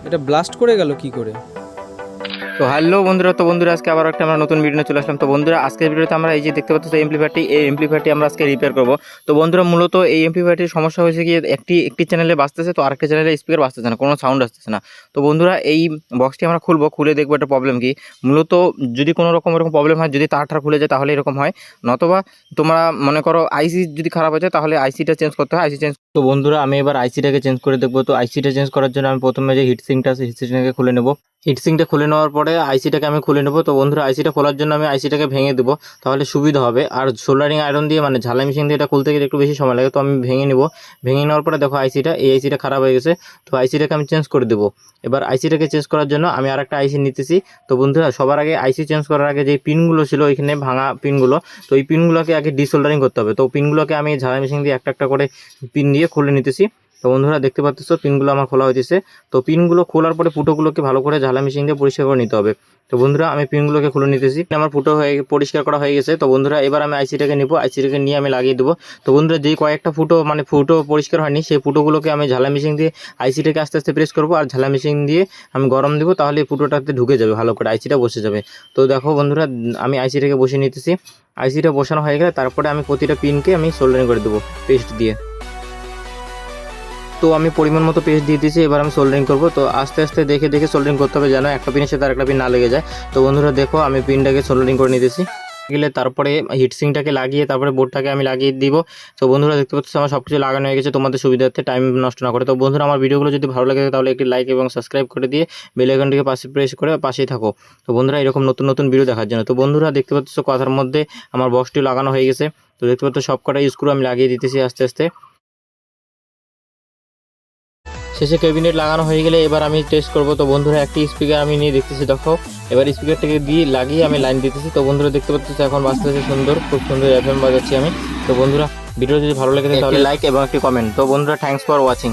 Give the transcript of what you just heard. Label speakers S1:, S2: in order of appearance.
S1: এটা ব্লাস্ট করে গেল কি করে?
S2: তো হ্যালো বন্ধুরা, আজকে আবার একটা আমরা নতুন ভিডিও চলে আসলাম। তো বন্ধুরা, আজকের ভিডিওতে আমরা এই যে দেখতে পাচ্ছি এই এমপ্লিফায়ারটি আমরা আজকে রিপেয়ার করব। তো বন্ধুরা, মূলত এই এমপ্লিফায়ারটির সমস্যা হয়েছে কি, একটি চ্যানেলে বাজতেছে, তো আরেকটা চ্যানেলে স্পিকার বাজতেছে না, কোনো সাউন্ড আসতেছে না। তো বন্ধুরা, এই বক্সটি আমরা খুলে দেখবো এটা প্রবলেম কি। মূলত যদি কোনো রকম এরকম প্রবলেম হয়, যদি তারটা খুলে যায় তাহলে এরকম হয়, নতবা তোমরা মনে করো আইসি যদি খারাপ হয়ে যায় তাহলে আইসিটা চেঞ্জ করতে হয়, আইসি চেঞ্জ। তো বন্ধুরা, আমি এবার আইসিটাকে চেঞ্জ করে দেখবো। তো আইসিটা চেঞ্জ করার জন্য আমি প্রথমে যে হিটসিংটা আছে হিটসিংটাকে খুলে নেব। হিটসিংটা খুলে নেওয়ার পরে আইসিটাকে আমি খুলে নেব। তো বন্ধুরা, আইসিটা খোলার জন্য আমি আইসিটাকে ভেঙে দেবো, তাহলে সুবিধা হবে। আর সোল্ডারিং আয়রন দিয়ে মানে ঝালাই মেশিন দিয়ে এটা খুলতে গেলে একটু বেশি সময় লাগে, তো আমি ভেঙে নেব। ভেঙে নেওয়ার পরে দেখো এই আইসিটা খারাপ হয়ে গেছে, তো আইসিটাকে আমি চেঞ্জ করে দেবো। এবার আইসিটাকে চেঞ্জ করার জন্য আমি আরেকটা আইসি নিতেছি। তো বন্ধুরা, সবার আগে আইসি চেঞ্জ করার আগে যে পিনগুলো ছিল ওইখানে ভাঙা পিনগুলো, তো এই পিনগুলোকে আগে ডিসোল্ডারিং করতে হবে। তো পিনগুলোকে আমি ঝালাই মেশিন দিয়ে একটা একটা করে পিন দিয়ে খুলে নিতেছি। তো বন্ধুরা, দেখতে পাচ্ছ পিনগুলো আমার খোলা হয়েছে। তো পিনগুলো খোলার পরে ফুটোগুলোকে ভালো করে ঝালা মেশিন দিয়ে পরিষ্কার করে নিতে হবে। তো বন্ধুরা, আমি পিনগুলোকে খুলে নিতেছি। আমার ফুটো পরিষ্কার করা হয়ে গেছে। তো বন্ধুরা, এবার আমি আইসিটাকে নিব, আইসিটাকে নিয়ে আমি লাগিয়ে দেবো। তো বন্ধুরা, যে কয়েকটা ফুটো পরিষ্কার হয়নি, সেই ফুটোগুলোকে আমি ঝালা মেশিন দিয়ে আইসিটাকে আস্তে আস্তে প্রেস করবো, আর ঝালা মেশিন দিয়ে আমি গরম দেবো, তাহলে এই ফুটোটাতে ঢুকে যাবে, ভালো করে আইসিটা বসে যাবে। তো দেখো বন্ধুরা, আমি আইসিটাকে বসিয়ে নিতেছি। আইসিটা বসানো হয়ে গেলে তারপরে আমি প্রতিটা পিনকে আমি সোল্ডারিং করে দেবো পেস্ট দিয়ে। তো আমি পরিমাণ মতো পেস্ট দিয়ে দিয়েছি, এবার আমি সোল্ডারিং করবো। তো আস্তে আস্তে দেখে দেখে সোল্ডারিং করতে হবে, যেন একটা পিনের সাথে আরেকটা পিন না লেগে যায়। তো বন্ধুরা দেখো, আমি পিনটাকে সোল্ডারিং করে নিতেছি। গেলে তারপরে হিটসিংটাকে লাগিয়ে তারপরে বোর্ডটাকে আমি লাগিয়ে দিব। তো বন্ধুরা, দেখতে পাচ্ছ আমার সব কিছু লাগানো হয়ে গেছে, তোমাদের সুবিধার্থে টাইম নষ্ট না করে। তো বন্ধুরা, আমার ভিডিওগুলো যদি ভালো লাগে তাহলে একটি লাইক এবং সাবস্ক্রাইব করে দিয়ে বেল আইকনটিকে পাশে প্রেস করে পাশেই থাকো। তো বন্ধুরা, এরকম নতুন নতুন ভিডিও দেখার জন্য। তো বন্ধুরা, দেখতে পাচ্ছ কথার মধ্যে আমার বক্সটি লাগানো হয়ে গেছে। তো দেখতে পাচ্ছ সব কটা স্ক্রু আমি লাগিয়ে দিতেছি আস্তে আস্তে। শেষে ক্যাবিনেট লাগানো হয়ে গেলে এবার আমি টেস্ট করব। তো বন্ধুরা, একটি স্পিকার আমি নিয়ে দেখতেছি, দেখো এবার স্পিকারটাকে দিয়ে লাগিয়ে আমি লাইন দিতেছি। তো বন্ধুরা, দেখতে পাচ্ছি এখন বাজতেছে সুন্দর, খুব সুন্দর এফএম বাজাচ্ছি আমি। তো বন্ধুরা, ভিডিও যদি ভালো লাগে তাহলে লাইক এবং একটি কমেন্ট। তো বন্ধুরা, থ্যাঙ্কস ফর ওয়াচিং।